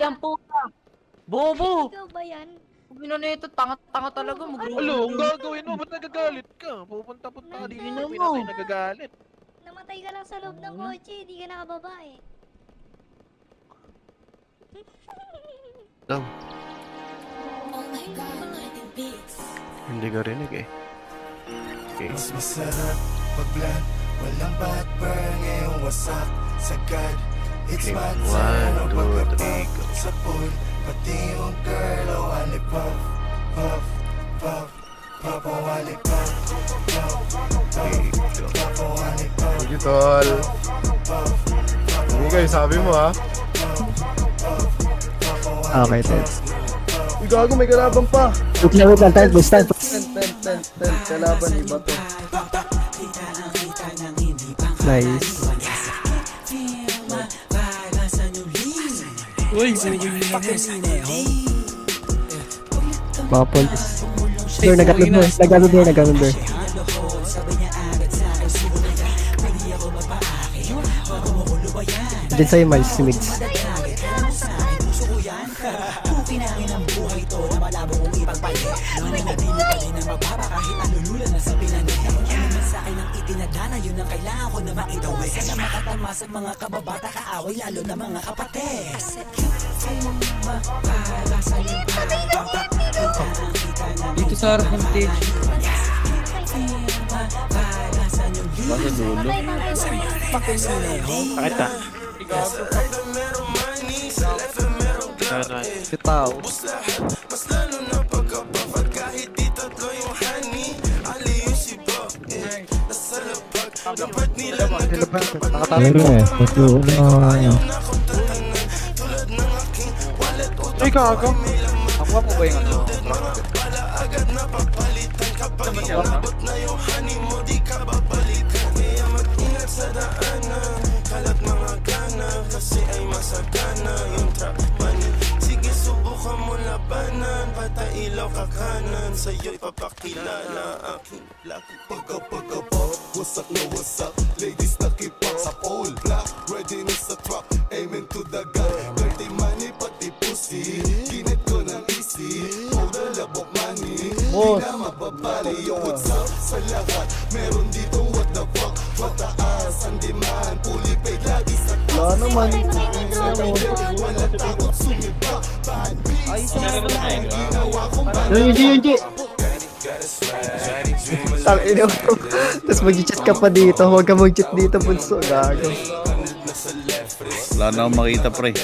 Yan puta. Bobo. Ikaw ba yan? Pumino na ito, tanga-tanga talaga. Alo, ang gagawin mo? Ba't nagagalit ka? Pupunta-punta ka dito sa pinatay nagagalit. Namatay ka lang sa loob ng kotse, hindi ka nakababa eh. Daw. Hindi ka rinig eh. Okay. Mas masarap pag-vlog, walang backburn, ngayong wasak sagad. It's Okay, my 1, turn, 2, pagkapag 3, go. sa pool, pati yung girl, oh, wali puff, puff, puff, puff, oh, wali puff, puff, Okay, go. puff, oh, wali puff, Sige, tol. puff, Hindi kayo, sabi mo ha. Okay, tol. Uy, gago, may kalaban pa. Wait lang, time, boost time. Kalaban, iba to. Nice. Mga polis. Door, nag-ano door. Diyan sa'yo, Miles, si Migs. Dito sa harap ng stage. Basta dulo. Bakit ka? Si Tao. Ayun eh. Ay, gago. Nakuha mo ba yung ano? sige subukan mo labanan, patailaw ka kanan, sa'yo'y papakilala aking lucky. Pagka-pop, wasak na wasak, ladies nakipak sa pole, black, ready na sa trap, aiming to the gun, dirty money pati pussy, ginit ko ng easy, powder labok money, di na mababali yung what's up sa lahat, meron dito what the fuck, mataas ang demand, fully paid lagi sa Wala naman. wala takot sumipa, bad beats, ginawa kong Yun. Tangina mo. Tapos mag-chat ka pa dito. Huwag ka mag-chat dito, bunso. Gago. Wala na akong makita, pre.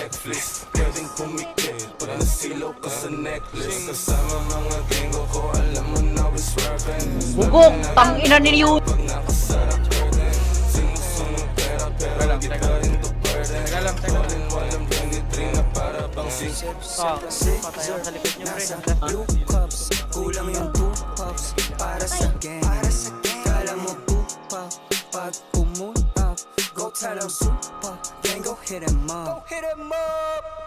Bugok, tangina ni Yu. Teka lang. Patay ako sa likod niyo, pre. kulang yung 2 puffs para sa gang. Kala mo pupa pag pumunta, go tell them super, gang go hit him up.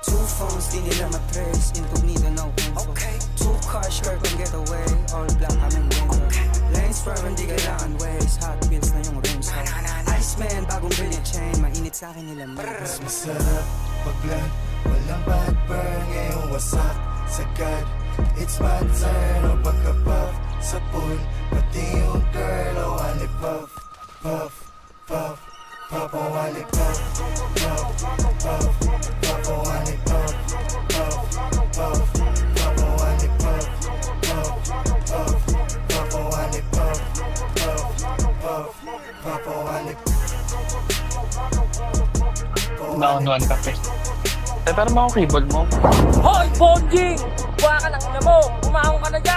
2 phones, di nila matrace, incognito no info. 2 cars, skirt and getaway, all black kaming window. Lanes swerve, di kailangan ways, hot wheels na yung rims. Iceman, bagong brilliant chain, mainit sa'kin nila mas masarap pag-vlog, walang backburn, ngayong wasak sagad. It's my turn, oh pagka-puff sa pool, pati yung girl, oh wali puff, puff, puff, puff, oh wali puff, puff, puff, puff, oh wali puff, puff, puff, puff, oh wali puff, puff, puff, puff, oh wali puff, puff, puff, puff, oh wali puff. Naunduan ka, pre. Eh, pero mo ako keyboard mo. Hoy, Bonjing! Buha ka ng ina mo! Umahong ka na dyan!